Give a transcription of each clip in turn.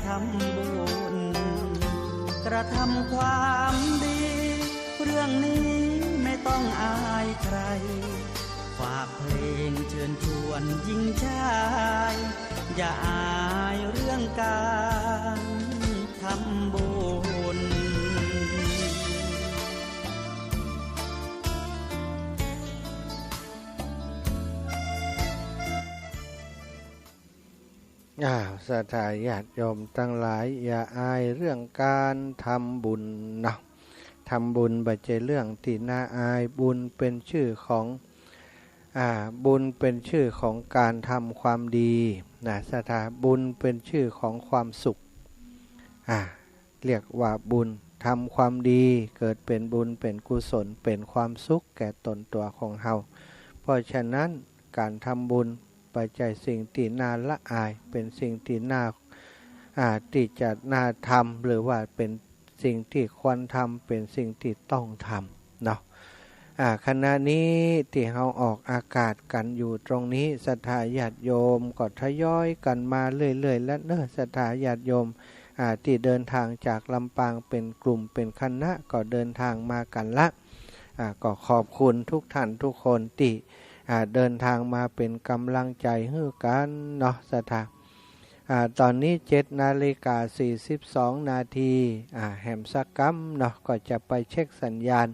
ทำบุญกระทำความดีเรื่องนี้ไม่ต้องอายใครฝากเพลงเชิญชวนหญิงชายอย่าอายเรื่องการทำบุญศรัทธาญาติโยมทั้งหลายอย่าอายเรื่องการทำบุญนะทำบุญไม่ใช่เรื่องที่น่าอายบุญเป็นชื่อของบุญเป็นชื่อของการทำความดีนะศรัทธาบุญเป็นชื่อของความสุขเรียกว่าบุญทำความดีเกิดเป็นบุญเป็นกุศลเป็นความสุขแก่ตนตัวของเฮาเพราะฉะนั้นการทำบุญปัจจัยสิ่งที่น่าละอายเป็นสิ่งที่น่าที่จะน่าทำหรือว่าเป็นสิ่งที่ควรทำเป็นสิ่งที่ต้องทำเนาะขณะนี้ที่เราออกอากาศกันอยู่ตรงนี้ศรัทธาญาติโยมก็ทยอยกันมาเรื่อยๆและเน้อศรัทธาญาติโยมที่เดินทางจากลำปางเป็นกลุ่มเป็นคณะก็เดินทางมากันละก็ขอบคุณทุกท่านทุกคนที่เดินทางมาเป็นกำลังใจให้กันเนาะศรัทธาตอนนี้7:42 นาทีแหมสักกัมเนาะก็จะไปเช็คสัญญาณ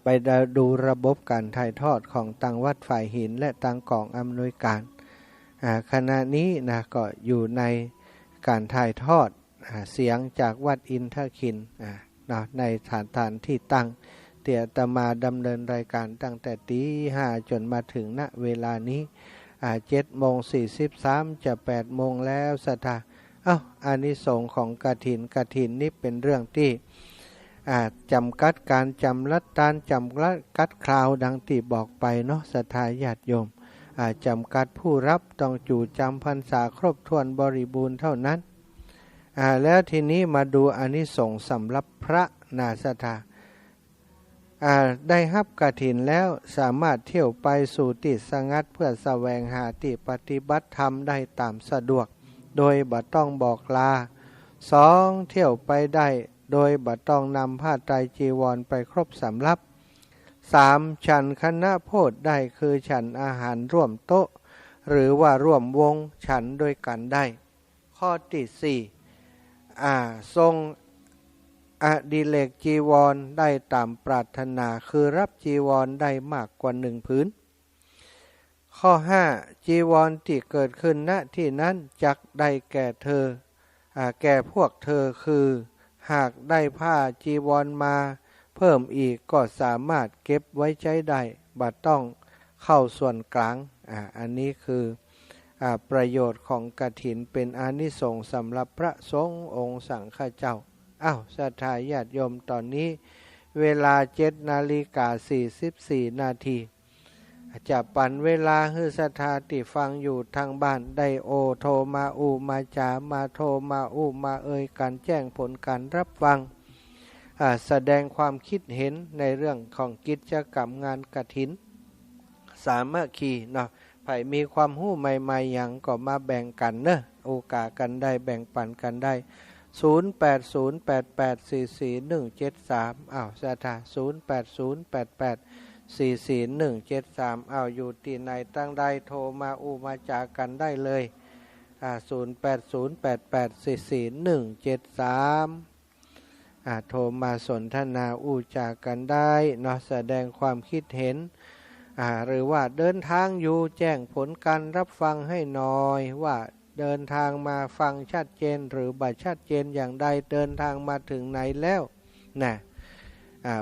ไปดูระบบการถ่ายทอดของทางวัดฝ่ายหินและทางกองอำนวยการขณะนี้นะก็อยู่ในการถ่ายทอดเสียงจากวัดอินทคินในฐานที่ตั้งเตี่ยตมาดำเนินรายการตั้งแต่ตี 5จนมาถึงณเวลานี้7:43จะ8โมงแล้วศรัทธาอานิสงส์ของกฐินนี่เป็นเรื่องที่จำกัดการจำกัดคราวดังที่บอกไปเนาะศรัทธาญาติโยมจำกัดผู้รับต้องจู่จำพรรษาครบถ้วนบริบูรณ์เท่านั้นแล้วทีนี้มาดูอานิสงส์สำหรับพระนาศรัทธาได้รับกฐินแล้วสามารถเที่ยวไปสู่ที่สงัดเพื่อแสวงหาที่ปฏิบัติธรรมได้ตามสะดวกโดยบ่ต้องบอกลา2เที่ยวไปได้โดยบ่ต้องนำผ้าไตรจีวรไปครบสำรับ3ฉันคณะโพธิได้คือฉันอาหารร่วมโต๊ะหรือว่าร่วมวงฉันด้วยกันได้ข้อที่4ทรงอดิเรกจีวรได้ตามปรารถนาคือรับจีวรได้มากกว่า1ผืนข้อ5จีวรที่เกิดขึ้นณที่นั้นจักได้แก่เธอแก่พวกเธอคือหากได้ผ้าจีวรมาเพิ่มอีกก็สามารถเก็บไว้ใช้ได้บ่ต้องเข้าส่วนกลางอันนี้คือประโยชน์ของกฐินเป็นอานิสงส์สำหรับพระสงฆ์องค์สังฆเจ้าศรัทธาญาติโยมตอนนี้เวลา7:44 นาทีจะปั่นเวลาให้ศรัทธาที่ฟังอยู่ทางบ้านได้โทรมามาจามาโทรมามาการแจ้งผลการรับฟังแสดงความคิดเห็นในเรื่องของกิจกรรมงานกฐินสามัคคีเนาะใครมีความรู้ใหม่ๆอย่างก็มาแบ่งกันเนอะโอกาสกันได้แบ่งปันกันได้0808844173ศรัทธา0808844173อยู่ที่ไหนตั้งได้โทรมามาจากันได้เลย0808844173โทรมาสนทนาจากันได้เนาะแสดงความคิดเห็นหรือว่าเดินทางอยู่แจ้งผลการรับฟังให้หน่อยว่าเดินทางมาฟังชัดเจนหรือบ่ชัดเจนอย่างใดเดินทางมาถึงไหนแล้วนะ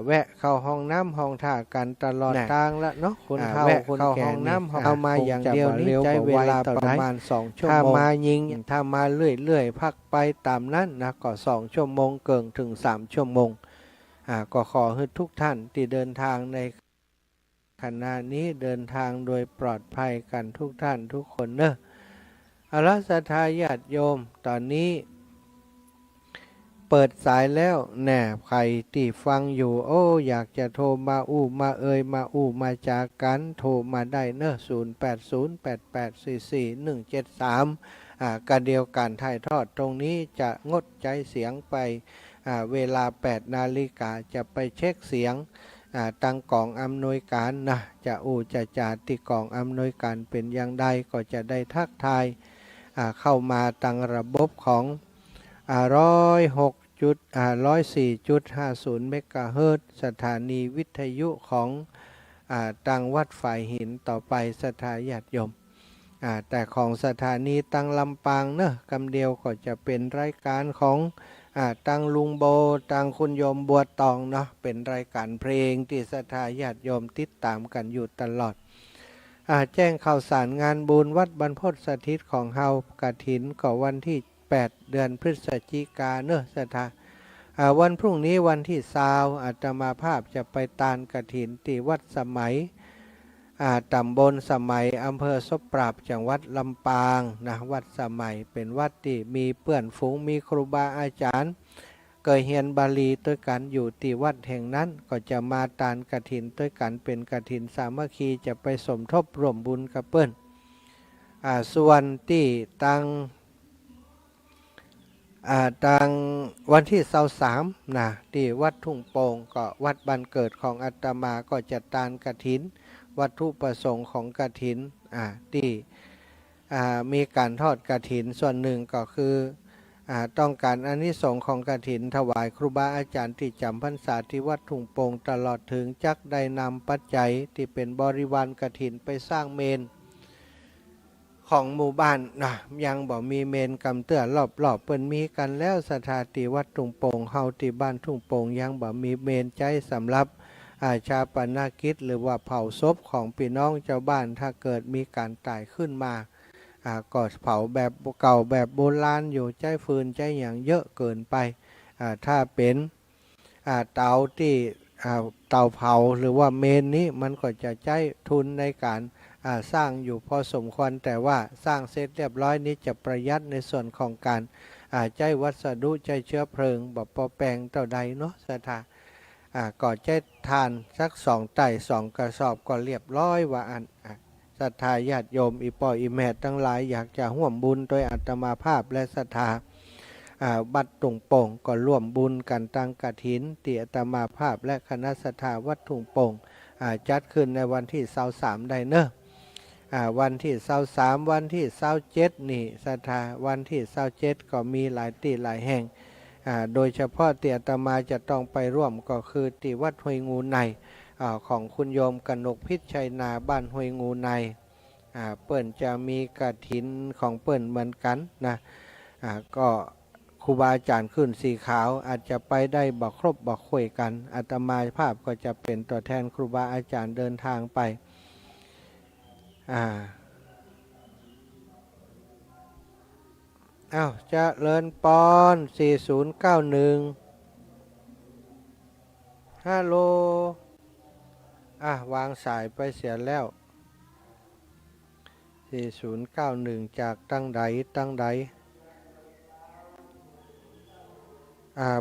แวะเข้าห้องน้ำห้องท่ากันตลอดทางละเนาะคนเข้าคนแก่นี่เข้ามาอย่างเดียวนี้ใช้เวลาประมาณ2 ชั่วโมงถ้ามายิงถ้ามาเรื่อยๆพักไปตามนั้นนะก็2 ชั่วโมงเกินถึง3 ชั่วโมงก็ขอให้ทุกท่านที่เดินทางในขณะนี้เดินทางโดยปลอดภัยกันทุกท่านทุกคนเนอะศรัทธาญาติโยมตอนนี้เปิดสายแล้วแน่ใครที่ฟังอยู่อยากจะโทรมามามาจากกันโทรมาได้เนอะ0808844173 กระเดียวการถ่ายทอดตรงนี้จะงดใจเสียงไปเวลา 8 นาฬิกาจะไปเช็คเสียงตั้งกองอำนวยการนะจะจะจาติกองอำนวยการเป็นอย่างใดก็จะได้ทักทายเข้ามาตั้งระบบของ104.50 เมกะเฮิรตซ์สถานีวิทยุของตังวัดฝ่ายหินต่อไปสถาญาติโยมแต่ของสถานีตังลำปางเนอะกำเดียวก็จะเป็นรายการของตังลุงโบตังคุณโยมบัวตองเนาะเป็นรายการเพลงที่สถาญาติโยมติดตามกันอยู่ตลอดแจ้งข่าวสารงานบุญวัดบรรพตสถิตของเฮากฐินก็วันที่8 เดือนพฤศจิกาเนอะสถาวันพรุ่งนี้วันที่20อาตมาภาพจะไปตานกฐินที่วัดสมัยตำบลสมัยอำเภอศพปราบจังหวัดลำปางนะวัดสมัยเป็นวัดที่มีเพื่อนฝูงมีครูบาอาจารย์เคยเรียนบาลีด้วยกันอยู่ที่วัดแห่งนั้นก็จะมาตานกฐินด้วยกันเป็นกฐินสามัคคีจะไปสมทบร่วมบุญกับเปิ้นส่วนที่ตั้งวันที่23นะที่วัดทุ่งโป่งก็วัดบ้านเกิดของอาตมาก็จะตานกฐินวัตถุประสงค์ของกฐินที่มีการทอดกฐินส่วนหนึ่งก็คือต้องการอานิสงส์ของกฐินถวายครูบาอาจารย์ที่จำพรรษาที่วัดทุ่งโป่งตลอดถึงจักได้นำปัจจัยที่เป็นบริวารกฐินไปสร้างเมนของหมู่บ้านนะยังบ่มีเมนกำเตื้อรอบๆเปิ้นมีกันแล้วสถานที่วัดทุ่งโป่งเฮาที่บ้านทุ่งโป่งยังบ่มีเมนใจสำหรับชาปนกิจหรือว่าเผาศพของพี่น้องเจ้าบ้านถ้าเกิดมีการตายขึ้นมาก็เผาแบบเก่าแบบโบราณอยู่ใจฟืนใจอย่างเยอะเกินไปถ้าเป็นเตาที่เตาเผาหรือว่าเมนนี้มันก็จะใช้ทุนในการสร้างอยู่พอสมควรแต่ว่าสร้างเสร็จเรียบร้อยนี้จะประหยัดในส่วนของการใช้วัสดุใช้เชื้อเพลิงแบบปอแปลงเท่าใดเนาะสถาก่อใช้ทานสัก2 ไต่ 2 กระสอบก็เรียบร้อยว่าศรัทธาญาติโยมอีปออีแม่ทั้งหลายอยากจะร่วมบุญโดยอาตมาภาพและศรัทธาบัดตุงโป่งก็ร่วมบุญกันตั้งกฐินที่อาตมาภาพและคณะศรัทธาวัดตุงโป่งจัดขึ้นในวันที่23ได้เนอะวันที่23วันที่27นี่ศรัทธาวันที่27ก็มีหลายที่หลายแห่งโดยเฉพาะที่อาตมาจะต้องไปร่วมก็คือที่วัดห้วยงูในของคุณโยมกนกพิชัยนาบ้านห้วยงูในเปิ้นจะมีกฐินของเปิ้นเหมือนกันนะก็ครูบาอาจารย์ขึ้นสีขาวอาจจะไปได้บักครบบักคุยกันอาตมาภาพก็จะเป็นตัวแทนครูบาอาจารย์เดินทางไปจะเลินปอน4091ฮัลโหลวางสายไปเสียแล้ว4091จากตั้งใด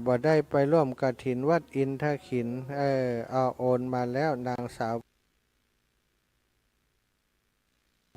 บ่ได้ไปร่วมกฐินวัดอินทขินโอนมาแล้วนางสาว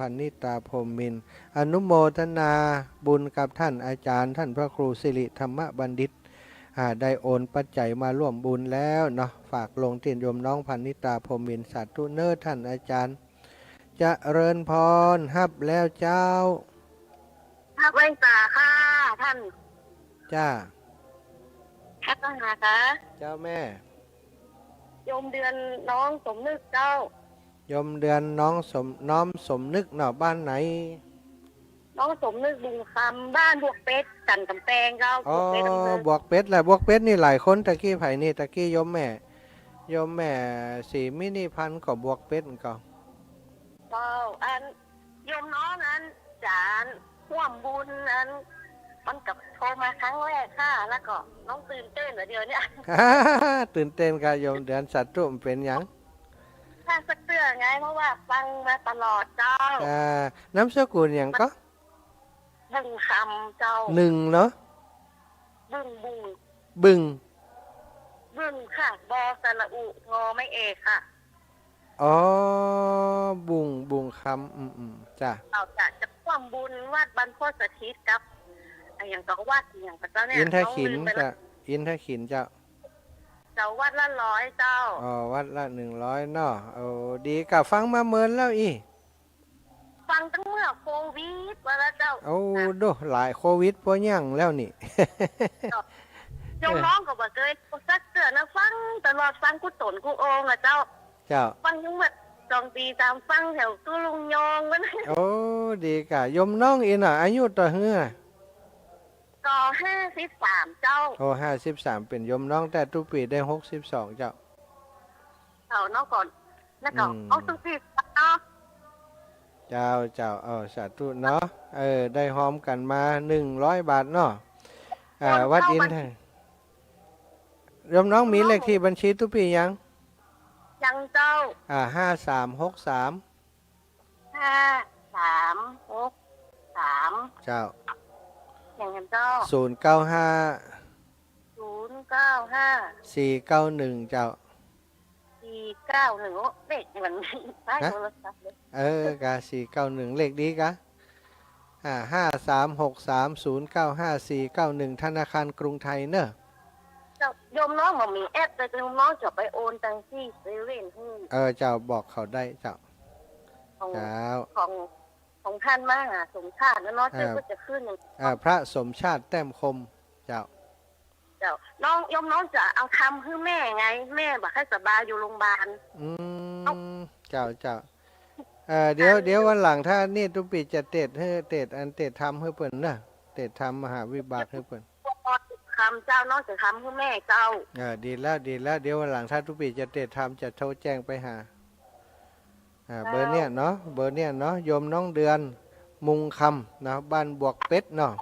พันนิตาพรหมมินทร์อนุโมทนาบุญกับท่านอาจารย์ท่านพระครูสิริธรรมบัณฑิตได้โอนปัจจัยมาร่วมบุญแล้วเนาะฝากลงที่โยมน้องพันนิตาพรหมมินทร์สาธุเน้อท่านอาจารย์เจริญพรฮับแล้วเจ้าฮับไว้ตาค่ะท่านจ้าฮับต้องหาคะเจ้าแม่โยมเดือนน้องสมนึกเจ้าโยมเดือนน้องสมนึกเนาะบ้านไหนน้องสมนึกบุงคำบ้านบวกเป็ดจันกำแพงเจ้าบวกเป็ดบวกเป็ดนี่หลายคนตะกี้ไผ่นี่ตะกี้โยมแม่สีมินิพันก็บวกเป็ดก็เจ้าโยมน้องนั้นจานห่วมบุญนั้นมันกับโทรมาครั้งแรกค่ะแล้วก็น้องตื่นเต้นเหรอเดี๋ยวนี้ตื่นเต้นค่ะโยมเดือนสัตว์รุ่มเป็นยังถ้าสักเตื้อไงเพราะว่าฟังมาตลอดเจ้าน้ำสกุลอย่างก็บึงคำเจ้า1เนาะบึงค่ะบอสระอุงอไม่เอกค่ะบุงคำจ้ะเราจะ ความบุญวัดบรรพตสถิตกับไอ้อย่างก็วัดอย่างก็เจ้าเนี่ย อินทขิน น้องลืมไป จะ แล้ว อินทขินเจ้า เจ้าวัดละ100เจ้า อ๋อวัดละ100เนาะโอ้ดีกะฟังมาเมินแล้วอี ฟังตั้งเมื่อโควิดมาแล้วเจ้า โอ้ดูหลายโควิดพอยังแล้วนี่ โยมน้องก็บอกเลยสักเตือนนะฟังตลอดฟังกูตนกูโองอะเจ้า เจ้า ฟังยังแบบ2 ปีตามฟังแถวตู้ลุงยองมัน โอ้ดีกะยมน้องอินอ่ะอายุต่อเฮือ ก็53เจ้า โอ้53เป็นยมน้องแต่ทุกปีได้62เจ้า เจ้าน้องก่อนแล้วก็ อืม เอาสุขีเนาะ เจ้าสาธุเนาะได้หอมกันมา100 บาทเนาะวัดอินทร์ยมน้องมีเลขที่บัญชีทุกปียัง ยังเจ้า 5363 5363 เจ้า อย่างเห็นเจ้า 095 095 491เจ้า 491เด็กเหมือนใช้โทรศัพท์เลย กะ491เลขดีกะ5363095491ธนาคารกรุงไทยเนอะ เจ้าโยมน้องมันมีแอปแต่โยมน้องจะไปโอนตังที่เซเว่นให้ เจ้าบอกเขาได้เจ้า ของ เจ้า ของท่านมหาสมชาติแล้วเนาะเจ้าก็จะขึ้นอย่าง พระสมชาติแต้มคมเจ้า เจ้าน้องโยมน้องจะเอาทำให้แม่ไง แม่บอกให้สบายอยู่โรงพยาบาล เจ้าเดี๋ยววันหลังถ้านี่ทุกปีจะเตดให้เตดทำให้เปิ่นนะเตดทำมหาวิบากให้เปิ่น คำเจ้าน้องจะทำให้แม่เจ้า ดีแล้วเดี๋ยววันหลังถ้าทุกปีจะเตดทำจะโทรแจ้งไปหาเบอร์เนี้ยเนาะโยมน้องเดือนมุงคำนะบ้านบวกเป็ดเนาะ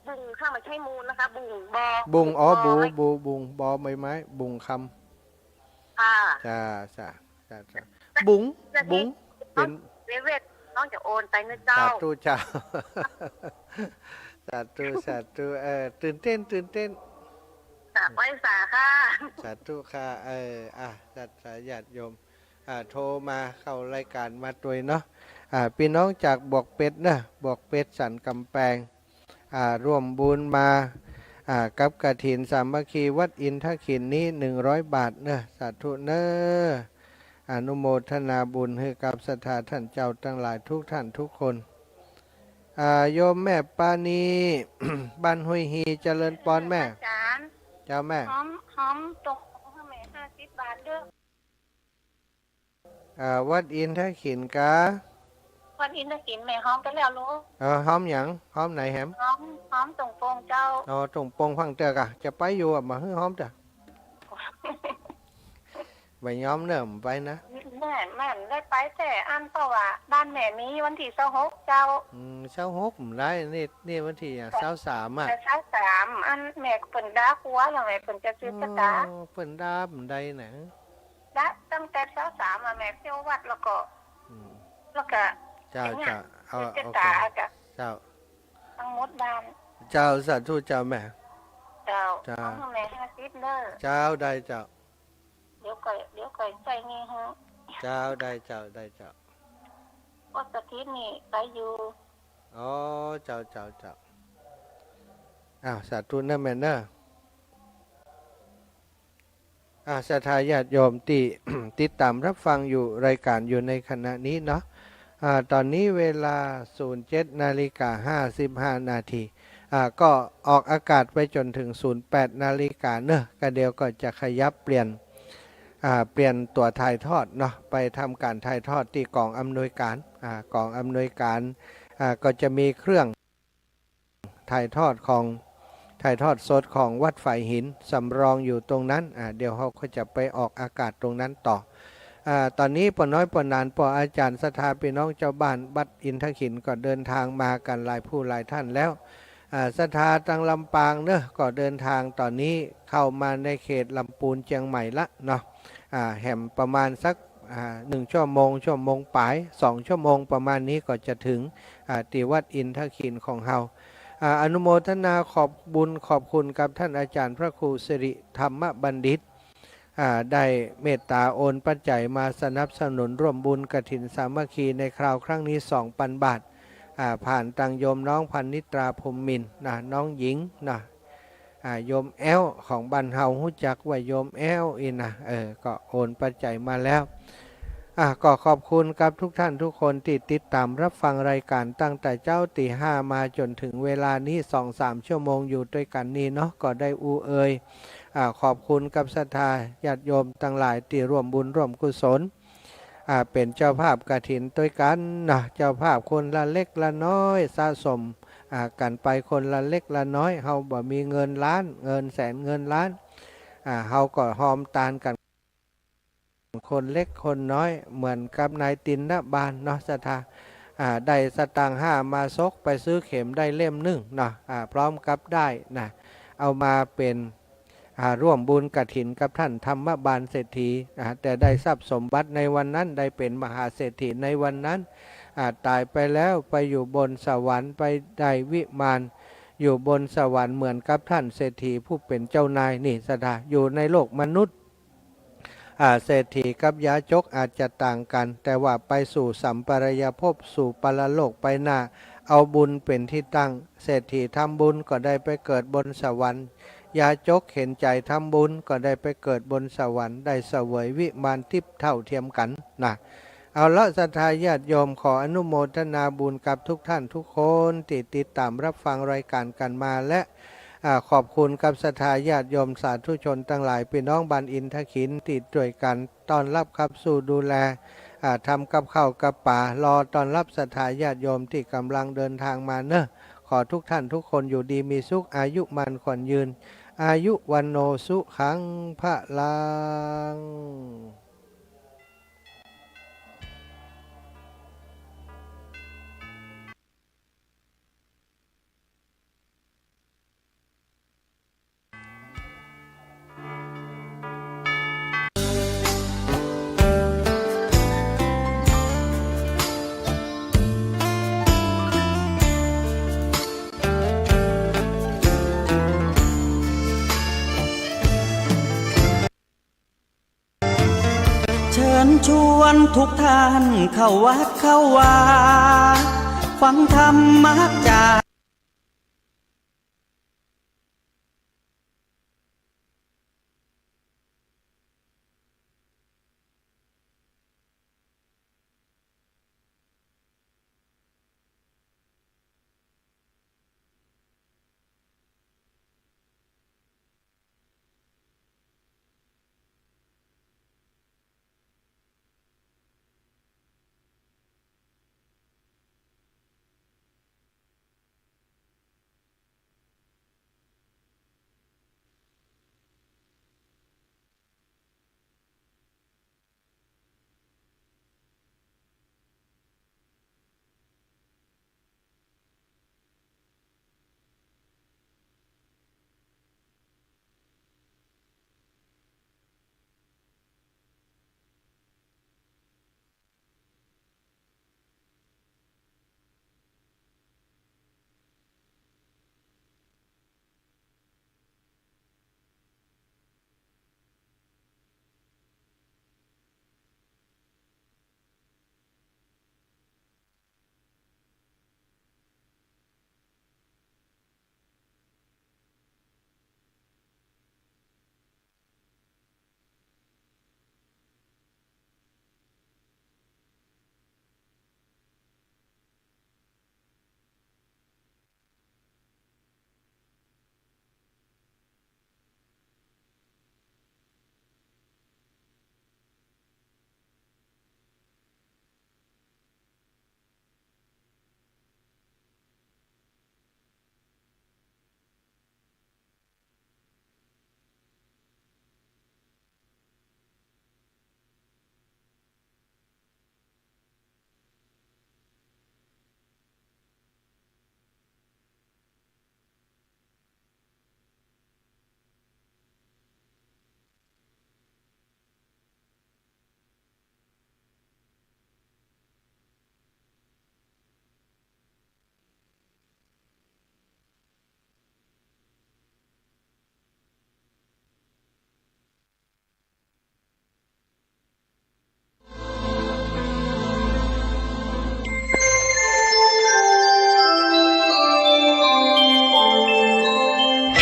บุงข้ามาใช้มูลนะคะ บุงบอ บุงบู ไม่ บุงบอไม้ไม้บุงค ค่ะ ำจ้าบุงเป็น เซเว่นน้องจะโอนไปนะเจ้า สาธุเจ้า สาธุตื่นเต้น สาไว้สาค่ะ สาธุค่ะสัตญาติโยมโทรมาเข้ารายการมาตัวยเนาะพี่น้องจากบวกเป็ดนะบวกเป็ดสันกำแพงร่วมบุญมากับกฐินสามัคคีวัดอินทขินนี้100 บาทเนอะสาธุเนอะอนุโมทนาบุญให้กับศรัทธาท่านเจ้าทั้งหลายทุกท่านทุกคนโยมแม่ปานี บ้านห้วยฮีเจริญปอนแม่ อาจารย์ เจ้าแม่ หอมตกให้แม่50 บาทเด้อ วัดอินทขินกา วันอินทกินแม่หอมไปแล้วลูก หอมหยังหอมไหนแฮม หอมตรงโปงเจ้า ตรงปงฟังเตอกะจะไปอยู่มาฮื้อหอมเตอไปย้อมเนิ่มไปนะ แม่ได้ไปแต่อันเพราะว่าบ้านแม่มีวันที่26เจ้า 26ได้นี่วันที่23แต่23อันแม่เพิ่นด่าหัวแล้วแม่เพิ่นจะซื้อกระดาษ เพิ่นดาบใดหนัง ด่าตั้งแต่23แม่เที่ยววัดแล้วก็ เจ้าเอา กระ โอเค ดาษกะ เจ้า ทั้งหมดบ้าน เจ้าสาธุเจ้าแม่ เจ้า จ้า เอาแม่50เด้อ เจ้าได้เจ้า เดี๋ยวก่อยใส่นี่ฮะ เจ้าได้เจ้าวัดสถิตนี่ไปอยู่ อ๋อเจ้าสาธุนะแม่เนอะศรัทธาญาติโยมที่ ติดตามรับฟังอยู่รายการอยู่ในขณะนี้เนาะตอนนี้เวลา 07:55 นาทีก็ออกอากาศไปจนถึง 08 นาฬิกาเนอะก็เดี๋ยวก็จะขยับเปลี่ยนตัวถ่ายทอดเนาะไปทำการถ่ายทอดที่กองอำนวยการก็จะมีเครื่องถ่ายทอดสดของวัดฝ่ายหินสำรองอยู่ตรงนั้นเดี๋ยวเขาก็จะไปออกอากาศตรงนั้นต่อตอนนี้ปอน้อยปอนานปออาจารย์ศรัทธาพี่น้องเจ้าบ้านบัดอินทขินก็เดินทางมากันหลายผู้หลายท่านแล้วศรัทธาตังลำปางเนอะก็เดินทางตอนนี้เข้ามาในเขตลำปูนเชียงใหม่ละเนาะแห่มประมาณสัก1 ชั่วโมงปลาย2 ชั่วโมงประมาณนี้ก็จะถึงที่วัดอินทขินของเฮาอนุโมทนาขอบบุญขอบคุณกับท่านอาจารย์พระครูสิริธรรมบัณฑิตได้เมตตาโอนปัจจัยมาสนับสนุนร่วมบุญกฐินสามัคคีในคราวครั้งนี้ 2,000 บาท ผ่านตังโยมน้องพันนิตราพรหมมินทร์นะน้องหญิงนะโยมแอลของบ้านเฮาหู้จักว่าโยมแอลอีนะก็โอนปัจจัยมาแล้วก็ขอบคุณกับทุกท่านทุกคนที่ติดตามรับฟังรายการตั้งแต่เจ้าตีห้ามาจนถึงเวลานี้ 2-3 ชั่วโมงอยู่ด้วยกันนี้เนาะก็ได้ขอบคุณกับศรัทธาญาติโยมทั้งหลายที่ร่วมบุญร่วมกุศลเป็นเจ้าภาพกฐินด้วยกันนะเจ้าภาพคนละเล็กละน้อยสะสมกันไปคนละเล็กละน้อยเฮาบ่มีเงินล้านเงินแสนเงินล้านเฮาก็หอมตานกันคนเล็กคนน้อยเหมือนกับนายตินนะบานเนาะศรัทธาได้สตางค์5มาซกไปซื้อเข็มได้เล่มหนึ่งเนาะพร้อมกับได้นะเอามาเป็นร่วมบุญกฐินกับท่านธรรมบาลเศรษฐีแต่ได้ทรัพย์สมบัติในวันนั้นได้เป็นมหาเศรษฐีในวันนั้นตายไปแล้วไปอยู่บนสวรรค์ไปได้วิมานอยู่บนสวรรค์เหมือนกับท่านเศรษฐีผู้เป็นเจ้านายนี่ศรัทธาอยู่ในโลกมนุษย์เศรษฐีกับยาจกอาจจะต่างกันแต่ว่าไปสู่สัมปรายภพสู่ปรโลกไปหน้าเอาบุญเป็นที่ตั้งเศรษฐีทำบุญก็ได้ไปเกิดบนสวรรค์ยาจกเห็นใจทำบุญก็ได้ไปเกิดบนสวรรค์ได้เสวยวิมานทิพย์เท่าเทียมกันนะเอาละศรัทธาญาติโยมขออนุโมทนาบุญกับทุกท่านทุกคนที่ติดตามรับฟังรายการกันมาและขอบคุณกับศรัทธาญาติโยมสาธุชนทั้งหลายพี่น้องบ้านอินทขินติดด้วยกันต้อนรับขับสู่ดูแลทำกับข้าวกับป่ารอต้อนรับศรัทธาญาติโยมที่กำลังเดินทางมาเนอะขอทุกท่านทุกคนอยู่ดีมีสุขอายุมันขวัญยืนอายุวันโนสุขังพะลังเชิญชวนทุกท่านเข้าวัดเข้าวาฟังธรรมจา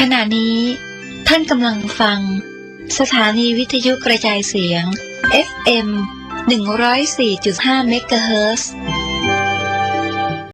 ขณะนี้ท่านกำลังฟังสถานีวิทยุกระจายเสียง FM 104.5 เมกะเฮิรตซ์